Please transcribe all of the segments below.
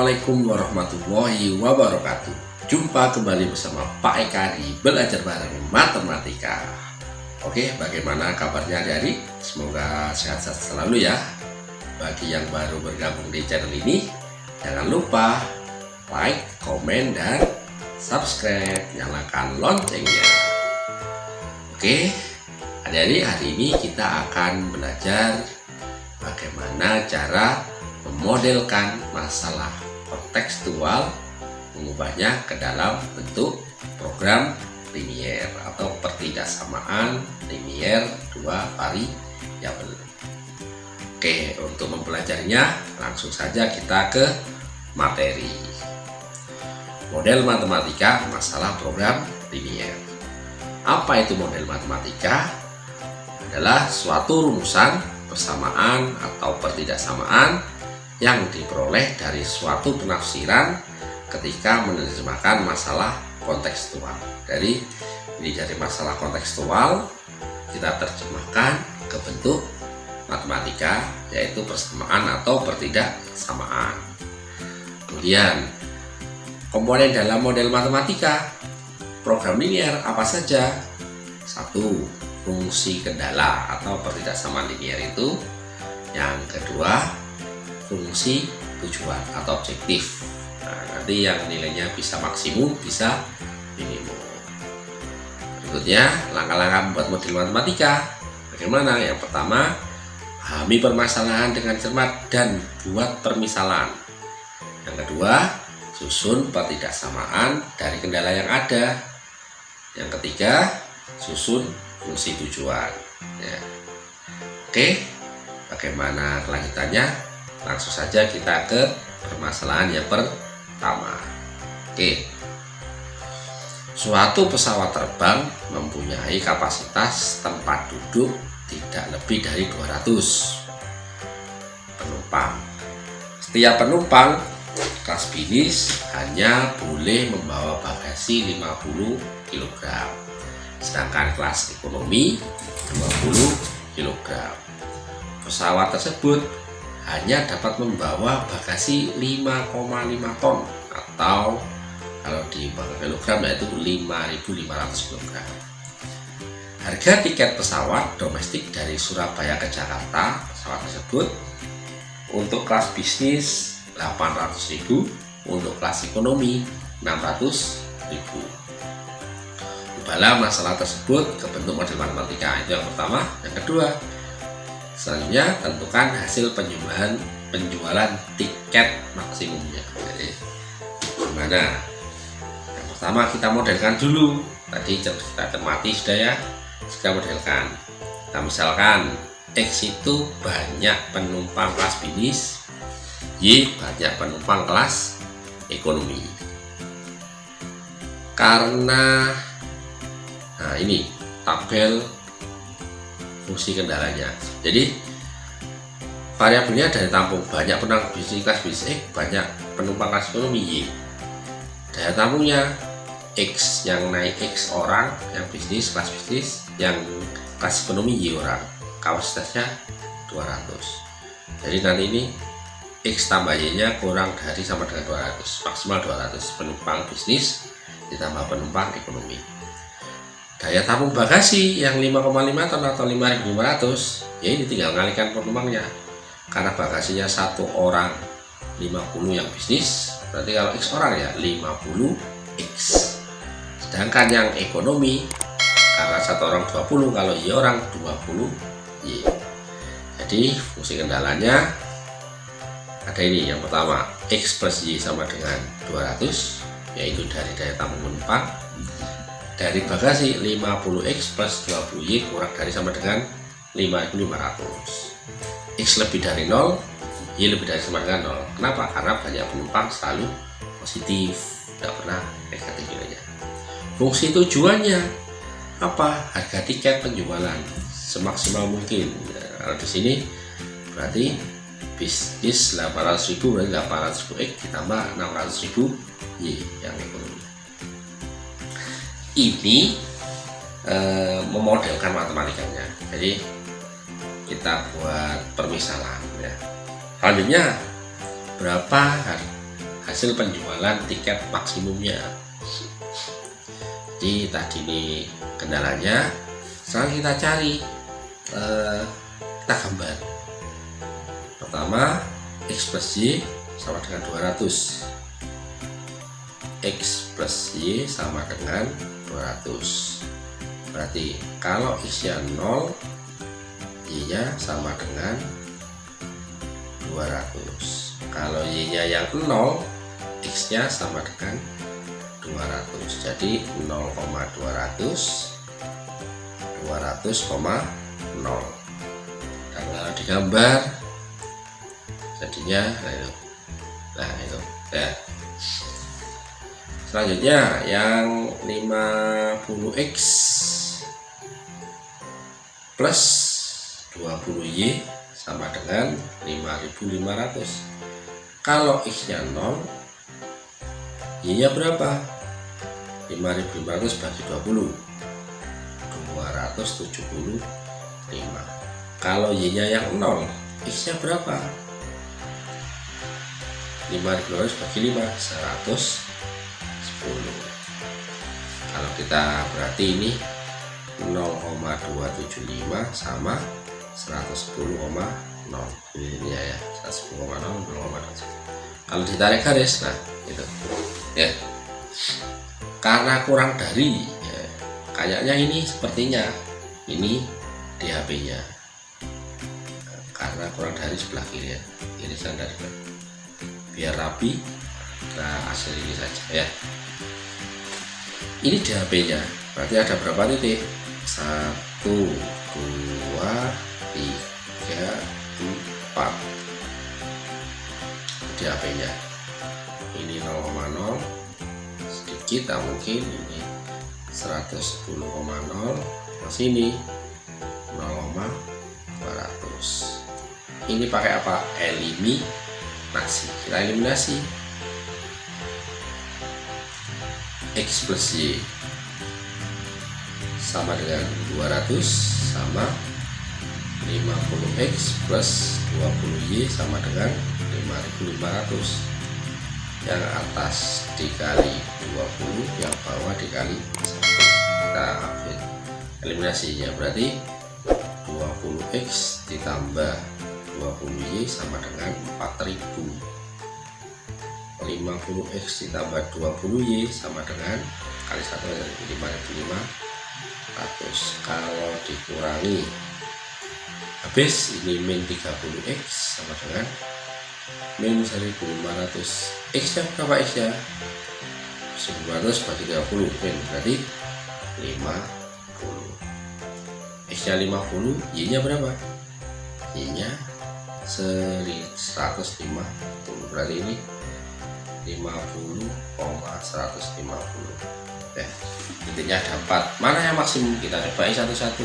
Assalamualaikum warahmatullahi wabarakatuh. Jumpa kembali bersama Pak Eka di Belajar Bareng Matematika. Oke, bagaimana kabarnya adik-adik? Semoga sehat-sehat selalu ya. Bagi yang baru bergabung di channel ini, jangan lupa like, komen, dan subscribe. Nyalakan loncengnya. Oke, adik-adik, hari ini kita akan belajar bagaimana cara memodelkan masalah kontekstual, mengubahnya ke dalam bentuk program linier atau pertidaksamaan linier dua variabel. Oke, untuk mempelajarinya langsung saja kita ke materi. Model matematika masalah program linier. Apa itu model matematika? Adalah suatu rumusan persamaan atau pertidaksamaan yang diperoleh dari suatu penafsiran ketika menerjemahkan masalah kontekstual. Dari masalah kontekstual kita terjemahkan ke bentuk matematika, yaitu persamaan atau pertidaksamaan. Kemudian komponen dalam model matematika program linier apa saja? 1. Fungsi kendala atau pertidaksamaan linier itu. Yang kedua, fungsi tujuan atau objektif. Nah, nanti yang nilainya bisa maksimum, bisa minimum. Berikutnya, langkah-langkah membuat model matematika. Bagaimana? Yang pertama, pahami permasalahan dengan cermat dan buat permisalan. Yang kedua, susun pertidaksamaan dari kendala yang ada. Yang ketiga, susun fungsi tujuan. Ya. Oke, bagaimana kelanjutannya? Langsung saja kita ke permasalahan yang pertama. Oke. Suatu pesawat terbang mempunyai kapasitas tempat duduk tidak lebih dari 200 penumpang. Setiap penumpang kelas bisnis hanya boleh membawa bagasi 50 kg, sedangkan kelas ekonomi 20 kg. Pesawat tersebut hanya dapat membawa bagasi 5,5 ton atau kalau di kilogram yaitu 5.500 kg. Harga tiket pesawat domestik dari Surabaya ke Jakarta pesawat tersebut untuk kelas bisnis 800.000, untuk kelas ekonomi 600.000. Ubahlah masalah tersebut ke bentuk model matematika. Itu yang pertama. Yang kedua, selanjutnya tentukan hasil penjualan tiket maksimumnya. Jadi gimana? Yang pertama kita modelkan dulu. Tadi kita cermati sudah ya. Kita modelkan. Nah, misalkan X itu banyak penumpang kelas bisnis, Y banyak penumpang kelas ekonomi. Karena ini tabel fungsi kendalanya. Jadi variabelnya dari tampung banyak penumpang bisnis kelas bisnis X, banyak penumpang kelas ekonomi Y. Daya tampungnya X, yang naik X orang, yang bisnis kelas bisnis, yang kelas ekonomi Y orang. Kapasitasnya 200. Jadi nanti ini X tambah Y nya kurang dari sama dengan 200, maksimal 200 penumpang bisnis ditambah penumpang ekonomi. Daya tampung bagasi yang 5,5 ton atau 5.500, ya ini tinggal ngalikan penumpangnya. Karena bagasinya satu orang 50 yang bisnis, berarti kalau X orang ya 50X. Sedangkan yang ekonomi karena satu orang 20, kalau Y orang 20Y. Jadi fungsi kendalanya ada ini. Yang pertama, X plus Y sama dengan 200, yaitu dari daya tampung penumpang. Dari bagasi 50X plus 20Y kurang dari sama dengan 5.500. X lebih dari 0, Y lebih dari sama dengan 0. Kenapa? Karena banyak penumpang selalu positif, tidak pernah negatif nilainya. Fungsi tujuannya apa? Harga tiket penjualan semaksimal mungkin. Nah, kalau di sini berarti bisnis 800.000 berarti 800.000 X ditambah 600.000 Y yang ekonomi. Ini memodelkan matematikanya. Jadi kita buat permisalan ya. Selanjutnya berapa hasil penjualan tiket maksimumnya. Jadi tadi ini kendalanya. Sekarang kita cari, kita gambar. Pertama, X plus Y sama dengan 200. X plus Y sama dengan 200. Berarti kalau X nya 0, Y nya sama dengan 200. Kalau Y nya yang 0, X nya sama dengan 200. Jadi 0,200 200,0. Dan kalau digambar jadinya nah itu ya. Selanjutnya yang 50x plus 20y sama dengan 5500. Kalau x nya 0, y nya berapa? 5500 bagi 20, 275. Kalau y nya yang 0, x nya berapa? 5500 bagi 5, 110. Kalau kita berarti ini 0,275 sama 110,0. Ini ya 110,0, 0,2. Kalau ditarik garis, nah itu ya. Karena kurang dari ya, kayaknya ini sepertinya ini di HP-nya. Karena kurang dari sebelah kiri ya, irisan dari biar rapi. Nah hasil ini saja ya. Ini di HP-nya, berarti ada berapa titik? 1, 2, 3, 4 di HP-nya. Ini 0,0 sedikit, mungkin ini 110,0, ke sini 0,200. Ini pakai apa? Eliminasi. Kita eliminasi. X plus Y sama dengan 200 sama 50x plus 20y sama dengan 5500. Yang atas dikali 20, yang bawah dikali 1. Kita ambil eliminasinya, berarti 20x ditambah 20y sama dengan 4000. 50x ditambah 20y sama dengan kali 1 dari 5500. Kalau dikurangi habis, ini min 30x sama dengan min 1500. X nya berapa? X nya 1900 bagi 30 min, berarti 50. X nya 50, Y nya berapa? Y nya 150, berarti ini 50,150. Intinya dapat. Mana yang maksimum? Kita coba satu-satu.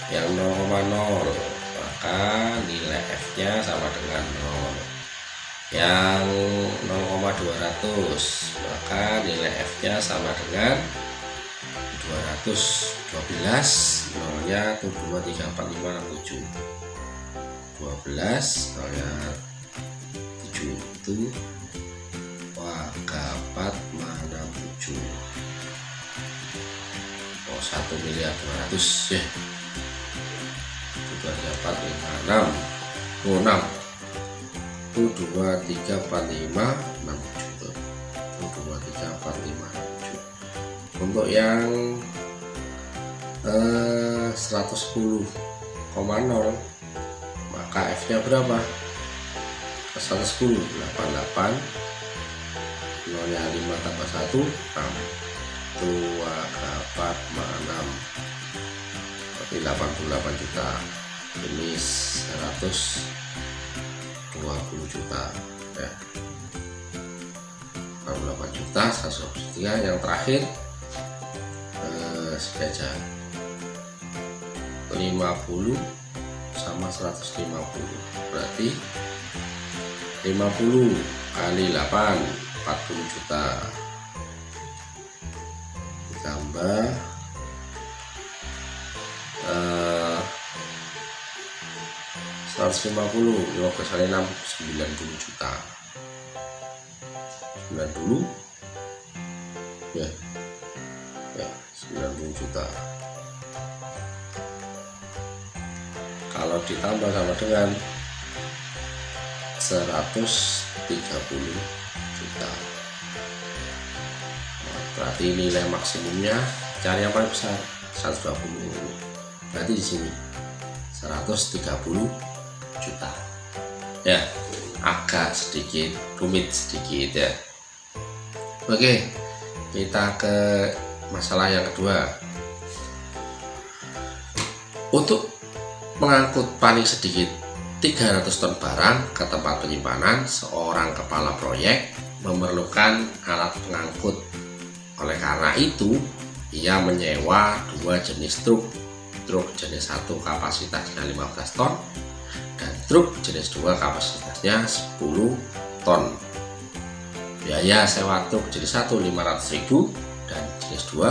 Yang 0,0, maka nilai F nya sama dengan 0. Yang 0,200, maka nilai F nya sama dengan 212. 0 nya 1, 2, 3, 4, 5, 6, 7. 12, 0 nya 7 itu dapat mana 7. Oh 1.200.000.000 ya. Juga dapat 56. Oh 6. 1, 2, 3, 4, 5, 6, 7. 1, 2, 3, 4, 5, 7. Untuk yang 110,0, maka F nya berapa? 110, 88. 0 nya 5 tambah 1, 6. 2, 4, 6. Berarti 88 juta. Ini 120 juta ya. 88 juta, 123. Yang terakhir saja 50 sama 150, berarti 50 kali 8, 40 juta, ditambah 150, 15 kali 6, 90 juta. 90 ya, 90 juta. Kalau ditambah sama dengan 130 juta, berarti nilai maksimumnya cari yang paling besar 120. Berarti di sini 130 juta. Ya, agak sedikit rumit sedikit ya. Oke, kita ke masalah yang kedua. Untuk mengangkut paling sedikit 300 ton barang ke tempat penyimpanan, seorang kepala proyek memerlukan alat pengangkut. Oleh karena itu, ia menyewa dua jenis truk. Truk jenis 1 kapasitasnya 15 ton dan truk jenis 2 kapasitasnya 10 ton. Biaya sewa truk jenis 1 500.000 dan jenis 2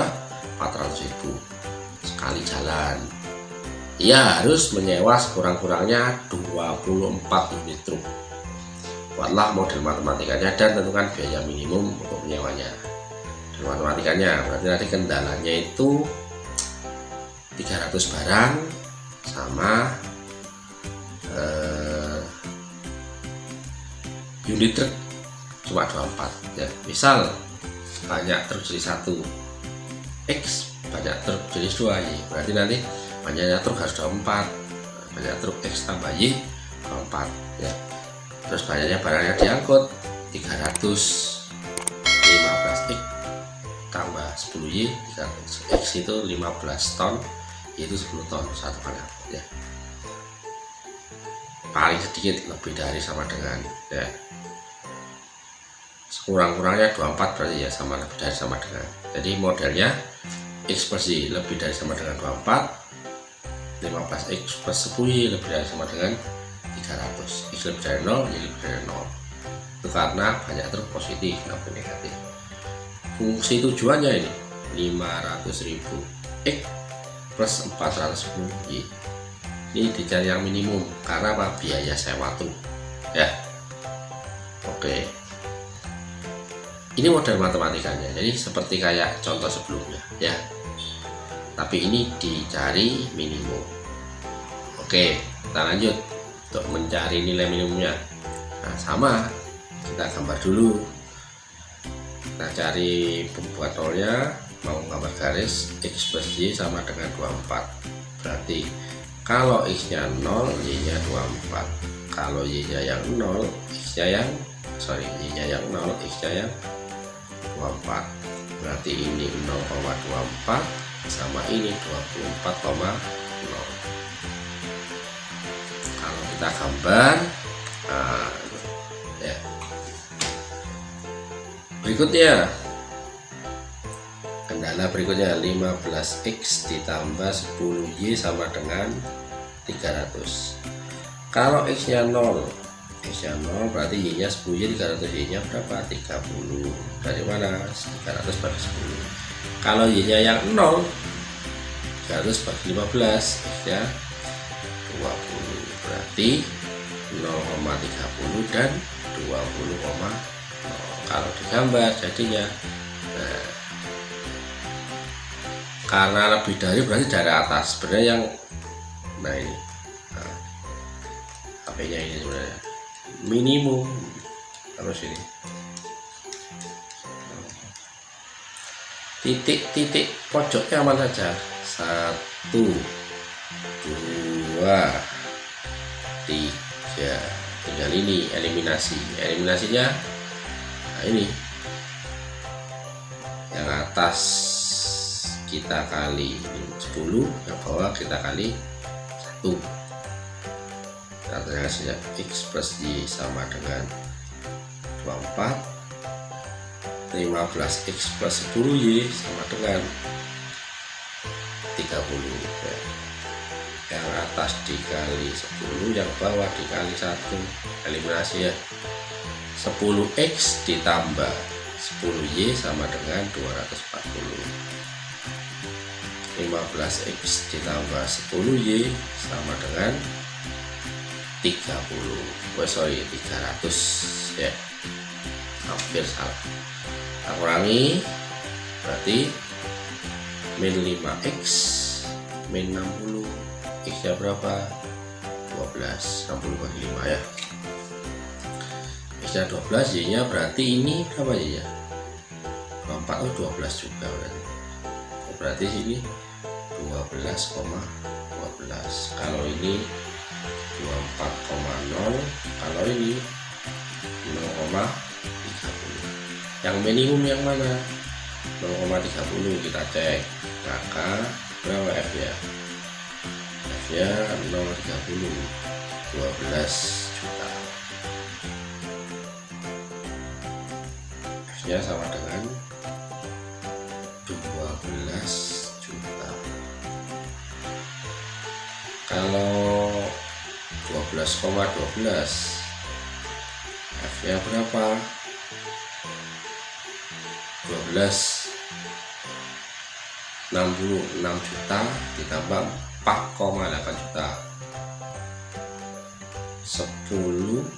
400.000 sekali jalan. Ia harus menyewa sekurang-kurangnya 24 unit truk. Buatlah model matematikanya dan tentukan biaya minimum untuk menyewanya. Dan matematikanya berarti nanti kendalanya itu 300 barang sama unit truk cuma 24 ya. Misal banyak truk jenis 1 X, banyak truk jenis 2 Y, berarti nanti banyaknya truk harus 24, banyak truk X tambah Y 24 ya. Terus banyaknya barang yang diangkut 315 X tambah 10 Y, 300 X itu 15 ton, itu 10 ton satu kali angkut ya. Paling sedikit lebih dari sama dengan ya, sekurang-kurangnya 24 berarti ya sama lebih dari sama dengan. Jadi modelnya X plus Y lebih dari sama dengan 24, 15 X plus 10 Y lebih dari sama dengan 300, X lebih dari 0, Y lebih dari 0. Itu karena banyak truk positif maupun negatif. Fungsi tujuannya ini 500.000 X plus 410 Y. Ini dicari yang minimum karena apa? Biaya sewa truk ya. Oke, ini model matematikanya, jadi seperti kayak contoh sebelumnya ya, tapi ini dicari minimum. Oke, kita lanjut untuk mencari nilai minimumnya. Nah, sama, kita gambar dulu. Kita cari pembuat nolnya, mau gambar garis X plus Y sama dengan 24. Berarti kalau X nya 0, Y nya 24. Kalau Y nya yang 0, X nya yang Y nya yang 0, X nya yang 24. Berarti ini 0,24 sama ini 24,0. Kalau kita gambar ya. Berikutnya kendala berikutnya 15X ditambah 10Y sama dengan 300. Kalau X nya 0, X nya 0 berarti Y nya 10Y, 300, Y nya berapa? 30. Dari mana? 300 bagi 10. Kalau Y nya yang 0, 300 bagi 15, X nya 20. Berarti 0,30 dan 20,0. Kalau digambar jadinya karena lebih dari berarti dari atas sebenarnya yang ini HP-nya ini sebenarnya minimum terus ini titik-titik pojoknya aman saja. 1 2 3, tinggal ini eliminasinya. Nah, ini yang atas kita kali 10, yang bawah kita kali 1. Hasilnya X plus Y sama dengan 24, 15X plus 10Y sama dengan 30 ya. Yang atas dikali 10, yang bawah dikali 1, eliminasi ya. 10X ditambah 10Y sama dengan 240. 15X ditambah 10Y sama dengan 300 ya. hampir salah. Kita kurangi, berarti min 5x min 60, x nya berapa? 12, 60 bagi 5 ya. X nya 12, y nya berarti ini berapa y nya? 24, oh 12 juga berarti sini 12,12. Kalau ini 24,0, kalau ini 0,30. Yang minimum yang mana? 0,30. Kita cek, maka berapa F nya? F nya 0,30, 12 juta. F nya sama dengan 12 juta. Kalau 12,12, F nya berapa? 12, 66 juta ditambah 4,8 juta, 10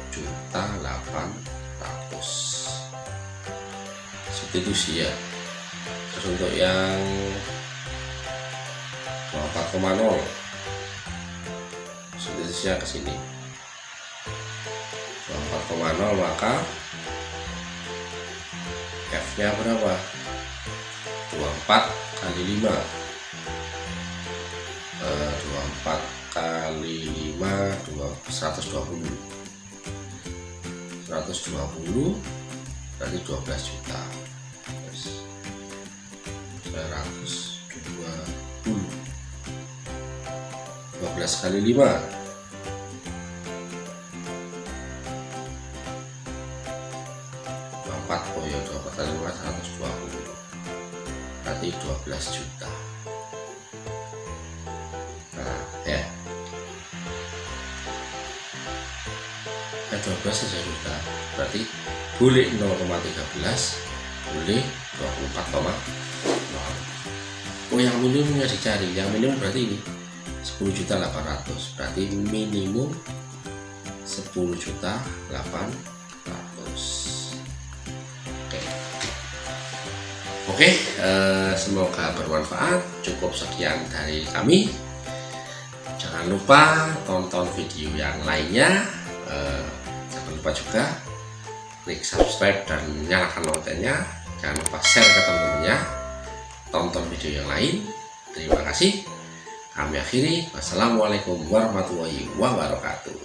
juta 800. Substitusi ya. Terus untuk yang 24,0, substitusinya ke sini 24,0, maka F nya berapa? 24 kali 5, 24 kali 5 120 berarti 12 juta. 120, 12 kali 5 4, oh ya 12 kali 5 120, berarti 12 juta. Nah ya, 12 saja juta, berarti boleh 0,13, boleh 24,0. Oh yang minimumnya dicari, yang minimum berarti ini 10 juta 800, berarti minimum 10 juta 800. Oke, semoga bermanfaat. Cukup sekian dari kami. Jangan lupa tonton video yang lainnya. Jangan lupa juga klik subscribe dan nyalakan loncengnya. Jangan lupa share ke teman-temannya. Tonton video yang lain. Terima kasih. Kami akhiri. Wassalamualaikum warahmatullahi wabarakatuh.